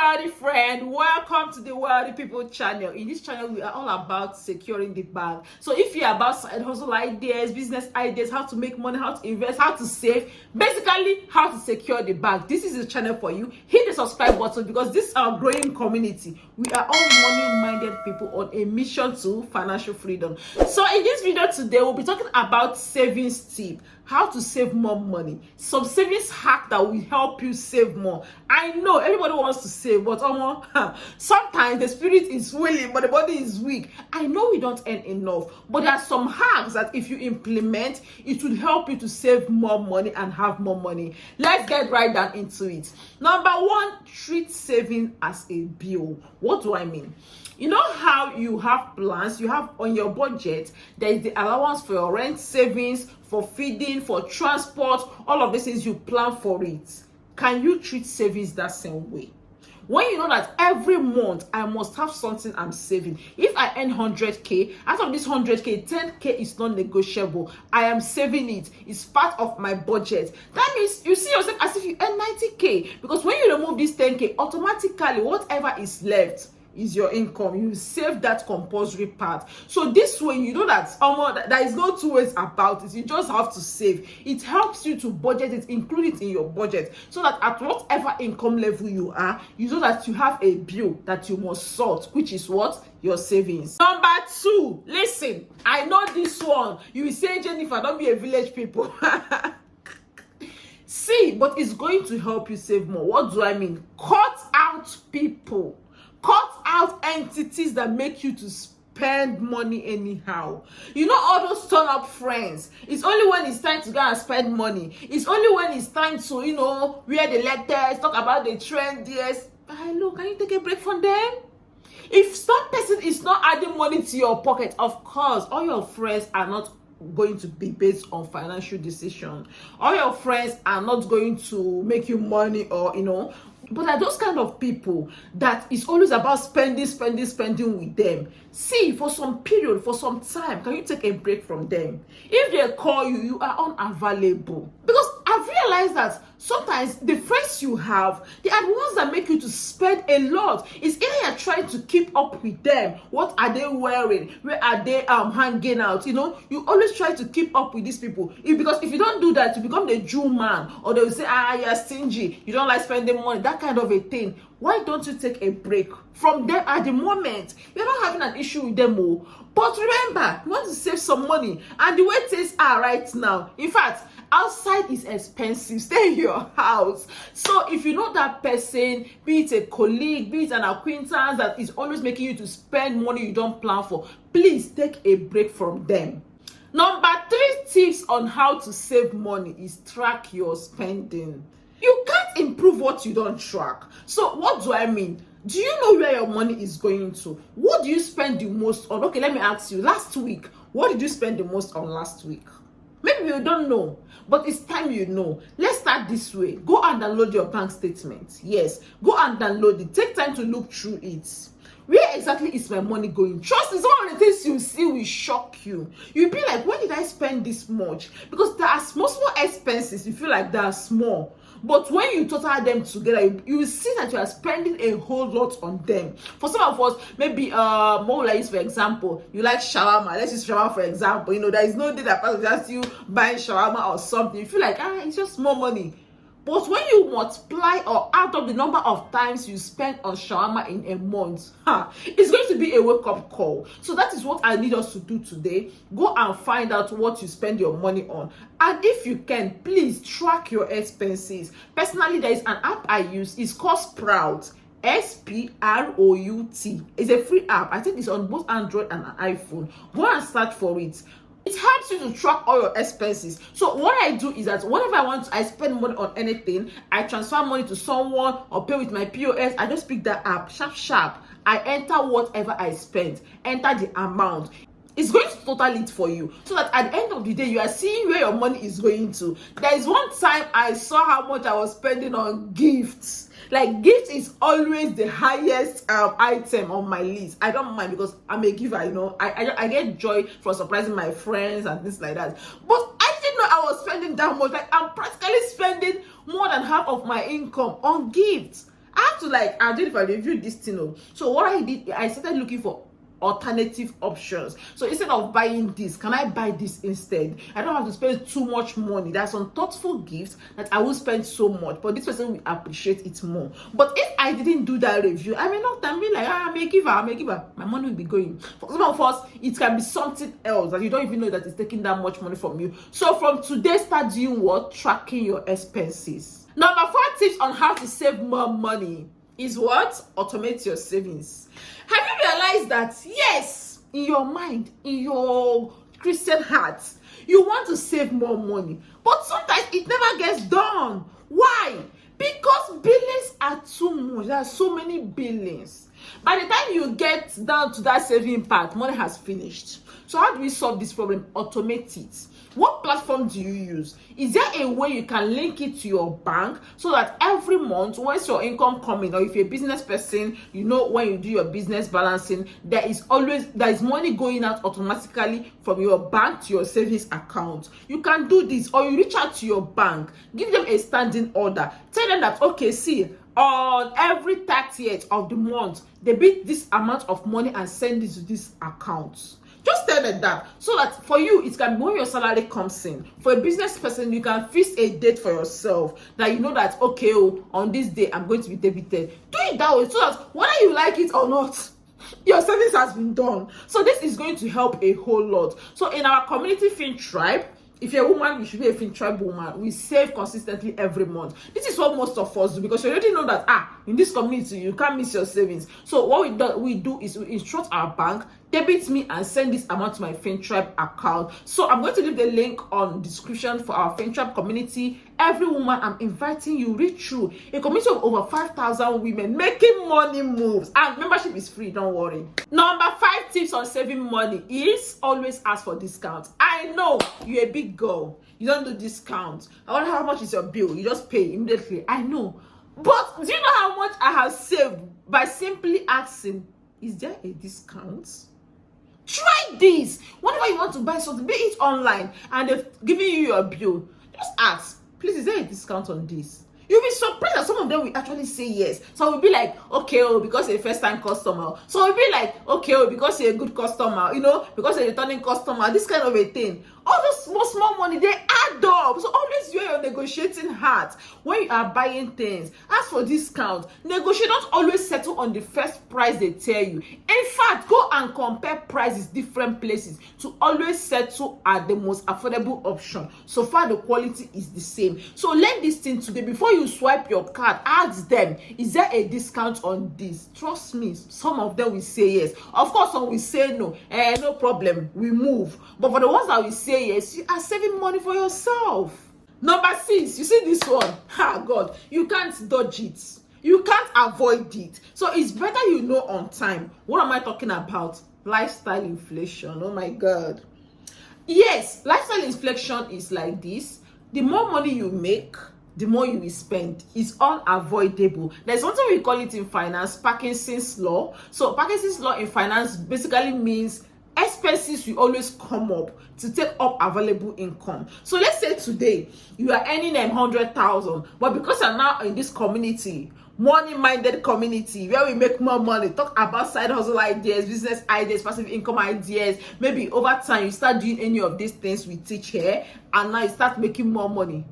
wealthy friend, welcome to the Wealthy People channel. In this channel we are all about securing the bag. So if you're about side hustle ideas, business ideas, how to make money, how to invest, how to save, basically how to secure the bag, this is the channel for you. Hit the subscribe button because this is our growing community. We are all money-minded people on a mission to financial freedom. So in this video today we'll be talking about savings tip, how to save more money, some savings hack that will help you save more. I know everybody wants to save, but sometimes the spirit is willing but the body is weak. I know we don't earn enough, but there are some hacks that if you implement, it will help you to save more money and have more money. Let's get right down into it. Number one, treat saving as a bill. What do I mean? You know how you have plans, you have on your budget, there is the allowance for your rent, savings, for feeding, for transport, all of these things, you plan for it. Can you treat savings that same way? When you know that every month I must have something I'm saving. If I earn 100k, out of this 100k, 10k is not negotiable. I am saving it. It's part of my budget. That means you see yourself as if you earn 90k, because when you remove this 10k, automatically whatever is left is your income. You save that compulsory part. So this way you know that there is no two ways about it. You just have to save. It helps you to budget it, include it in your budget, so that at whatever income level you are, you know that you have a bill that you must sort, which is what? Your savings. Number two, listen, I know this one. You will say, Jennifer, don't be a village people. See, but it's going to help you save more. What do I mean? Cut out people. Cut out entities that make you to spend money anyhow. You know, all those turn up friends. It's only when it's time to go and spend money. It's only when it's time to, wear the letters, talk about the trend. Yes. Hello, can you take a break from them? If some person is not adding money to your pocket, of course, all your friends are not going to be based on financial decision. All your friends are not going to make you money or, but are those kind of people that is always about spending with them. See, for some period, for some time, can you take a break from them? If they call you, you are unavailable. Because I've realized that sometimes the friends you have, they are the ones that make you to spend a lot. It's either you're trying to keep up with them. What are they wearing? Where are they hanging out? You always try to keep up with these people. Because if you don't do that, you become the Jew man. Or they will say, you're stingy. You don't like spending money. That kind of a thing. Why don't you take a break from them at the moment? You're not having an issue with them, but remember, you want to save some money. And the way things are right now, in fact, outside is expensive. Stay in your house. So if you know that person, be it a colleague, be it an acquaintance that is always making you to spend money you don't plan for, please take a break from them. Number three tips on how to save money is track your spending. You can't improve what you don't track. So what do I mean? Do you know where your money is going to? What do you spend the most on? Okay, let me ask you. Last week, what did you spend the most on last week? Maybe you don't know, but it's time you know. Let's start this way. Go and download your bank statement. Yes, go and download it. Take time to look through it. Where exactly is my money going? Trust me, some of the things you see will shock you. You'll be like, why did I spend this much? Because there are small expenses. You feel like they are small. But when you total them together, you will see that you are spending a whole lot on them. For some of us, maybe more like, for example, you like shawarma. Let's use shawarma for example. There is no day that passes without you buying shawarma or something. You feel like, it's just more money. But when you multiply or add up the number of times you spend on shawarma in a month, it's going to be a wake-up call. So that is what I need us to do today. Go and find out what you spend your money on. And if you can, please track your expenses. Personally, there is an app I use. It's called Sprout. Sprout. It's a free app. I think it's on both Android and an iPhone. Go and search for it. It helps you to track all your expenses. So what I do is that whenever I spend money on anything, I transfer money to someone or pay with my POS, I just pick that app, sharp. I enter whatever I spend, enter the amount. It's going to total it for you, so that at the end of the day, you are seeing where your money is going to. There is one time I saw how much I was spending on gifts. Like, gift is always the highest item on my list. I don't mind because I'm a giver, I get joy from surprising my friends and things like that. But I didn't know I was spending that much. Like, I'm practically spending more than half of my income on gifts. I have to like, I did if I review this thing. So what I did, I started looking for alternative options. So instead of buying this, can I buy this instead? I don't have to spend too much money. There's some thoughtful gifts that I will spend so much, but this person will appreciate it more. But if I didn't do that review, I may not be like, I'm a giver. My money will be going. For some of us, it can be something else that you don't even know that it's taking that much money from you. So from today, start doing what? Tracking your expenses. Number 4 tips on how to save more money is what? Automate your savings. Have you realized that, yes, in your mind, in your Christian heart, you want to save more money, but sometimes it never gets done. Why? Because billings are too much. There are so many billings. By the time you get down to that saving part, money has finished. So how do we solve this problem? Automate it. What platform do you use? Is there a way you can link it to your bank so that every month, once your income coming, or if you're a business person, you know when you do your business balancing, there is money going out automatically from your bank to your savings account. You can do this, or you reach out to your bank, give them a standing order, tell them that, okay, see, on every 30th of the month, they beat this amount of money and send it to this account. Just tell them that, so that for you, it can be when your salary comes in. For a business person, you can fix a date for yourself that you know that, okay, on this day, I'm going to be debited. Do it that way, so that whether you like it or not, your savings has been done. So this is going to help a whole lot. So in our community Fin Tribe, if you're a woman, you should be a Fin Tribe woman. We save consistently every month. This is what most of us do, because you already know that in this community you can't miss your savings. So what we do is we instruct our bank, debit me and send this amount to my Fin Tribe account. So I'm going to leave the link on description for our Fin Tribe community. Every woman, I'm inviting you, read through a community of over 5,000 women making money moves, and membership is free, don't worry. Number 5 tips on saving money is always ask for discounts. I know you're a big girl, you don't do discounts. I wonder how much is your bill, you just pay immediately. I know, but do you know how much I have saved by simply asking, is there a discount? Try this. Whenever you want to buy something, be it online, and they've given you your bill, just ask, please, is there a discount on this? You'll be surprised that some of them will actually say yes. So we'll be like, okay, because you're a first-time customer. So we'll be like, okay, because you're a good customer, because you're a returning customer, this kind of a thing. All those small money, they add up. So always wear your negotiating hat when you are buying things. Ask for discount. Negotiate. Don't always settle on the first price they tell you. In fact, go and compare prices different places to always settle at the most affordable option. So far, the quality is the same. So learn this thing today. Before you swipe your card, ask them, is there a discount on this? Trust me, some of them will say yes. Of course, some will say no. No problem, we move. But for the ones that will say yes, you are saving money for yourself. Number 6, you see this one? God, you can't dodge it. You can't avoid it. So it's better you know on time. What am I talking about? Lifestyle inflation. Oh my God. Yes, lifestyle inflation is like this. The more money you make, the more you will spend. It's unavoidable. There's something we call it in finance, Parkinsons Law. So Parkinsons Law in finance basically means expenses will always come up to take up available income. So let's say today you are earning 100,000, but because you're now in this community, money-minded community where we make more money, talk about side hustle ideas, business ideas, passive income ideas, maybe over time you start doing any of these things we teach here, and now you start making more money.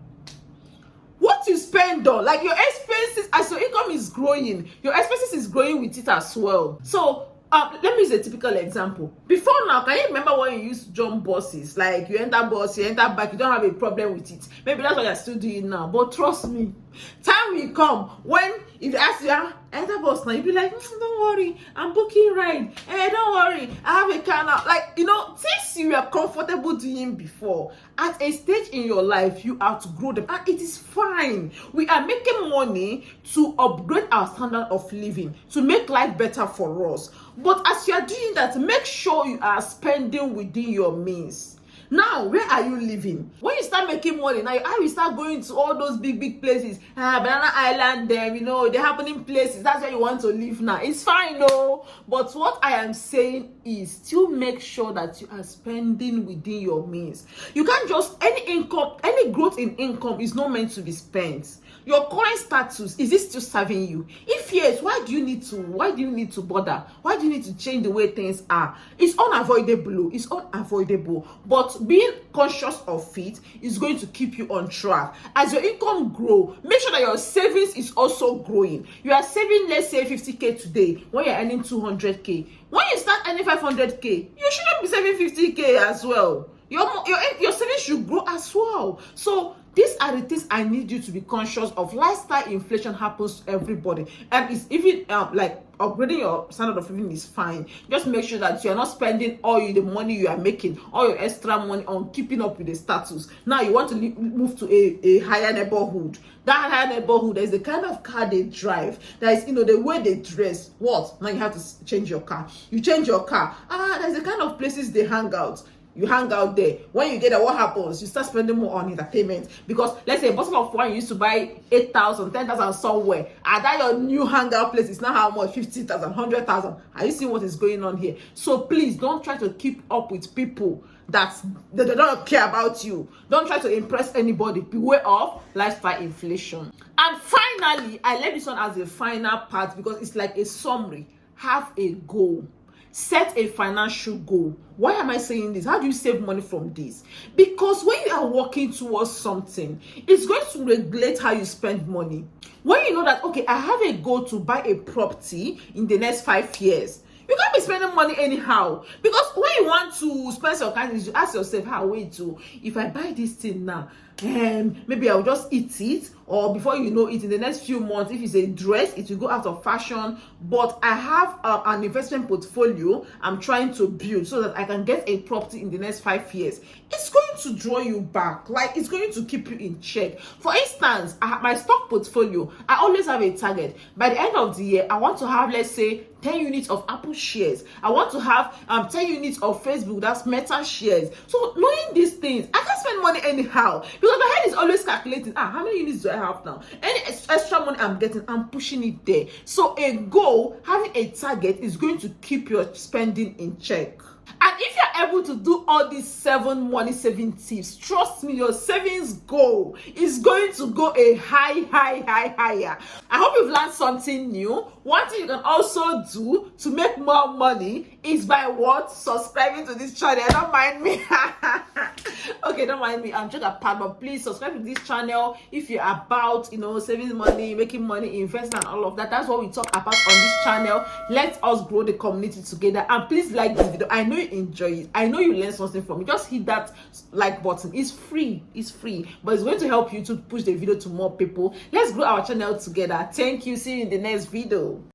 What you spend on, like your expenses, as your income is growing, your expenses is growing with it as well. So let me use a typical example. Before now, can you remember when you used to jump buses? Like you enter bus, you enter back, you don't have a problem with it. Maybe that's what you're still doing now. But trust me, time will come when if they ask you, enter bus now, you'll be like, don't worry, I'm booking ride. Hey, don't worry, I have a car now. Like, things you were comfortable doing before. At a stage in your life, you have to grow them. And it is fine. We are making money to upgrade our standard of living, to make life better for us. But as you are doing that, make sure you are spending within your means. Now, where are you living? When you start making money, now you start going to all those big places, Banana Island, them, the happening places. That's where you want to live now. It's fine, though. But what I am saying is, still make sure that you are spending within your means. You can't just, any growth in income is not meant to be spent. Your current status, is it still serving you? If yes, why do you need to bother? Why do you need to change the way things are? It's unavoidable. It's unavoidable. But being conscious of it is going to keep you on track. As your income grow, make sure that your savings is also growing. You are saving, let's say 50k today, when you're earning 200k. When you start earning 500k, you shouldn't be saving 50k as well. Your savings should grow as well. So these are the things I need you to be conscious of. Lifestyle inflation happens to everybody, and it's even like upgrading your standard of living is fine. Just make sure that you are not spending all the money you are making, all your extra money on keeping up with the status. Now you want to move to a higher neighborhood. That higher neighborhood, there is the kind of car they drive, there is the way they dress. What? Now you have to change your car. You change your car. There's the kind of places they hang out. You hang out there. When you get there, what happens? You start spending more on entertainment. Because let's say a bottle of wine you used to buy 8,000, 10,000 somewhere, and that your new hangout place is now how much? 50,000, 100,000. Are you seeing what is going on here? So please don't try to keep up with people that they don't care about you. Don't try to impress anybody. Beware of lifestyle inflation. And finally, I left this one as a final part because it's like a summary. Have a goal. Set a financial goal. Why am I saying this? How do you save money from this? Because when you are working towards something, it's going to regulate how you spend money. When you know that, okay, I have a goal to buy a property in the next 5 years, you can't be spending money anyhow. Because when you want to spend some kindness, you ask yourself, if I buy this thing now, maybe I'll just eat it, or before you know it, in the next few months, if it's a dress, it will go out of fashion. But I have an investment portfolio I'm trying to build so that I can get a property in the next 5 years. It's going to draw you back. Like, it's going to keep you in check. For instance, my stock portfolio, I always have a target. By the end of the year, I want to have, let's say, 10 units of Apple shares. I want to have 10 units of Facebook, that's Meta shares. So knowing these things, I can't spend money anyhow, because my head is always calculating, how many units do I have now? Any extra money I'm getting, I'm pushing it there. So a goal, having a target, is going to keep your spending in check. And if you're able to do all these 7 money saving tips, trust me, your savings goal is going to go a higher. I hope you've learned something new. One thing you can also do to make more money is by what? Subscribing to this channel. Don't mind me. Okay, don't mind me. I'm just a part, but please subscribe to this channel if you're about, saving money, making money, investing, and all of that. That's what we talk about on this channel. Let us grow the community together. And please like this video. I know you enjoy it. I know you learned something from it. Just hit that like button. It's free. But it's going to help you to push the video to more people. Let's grow our channel together. Thank you. See you in the next video.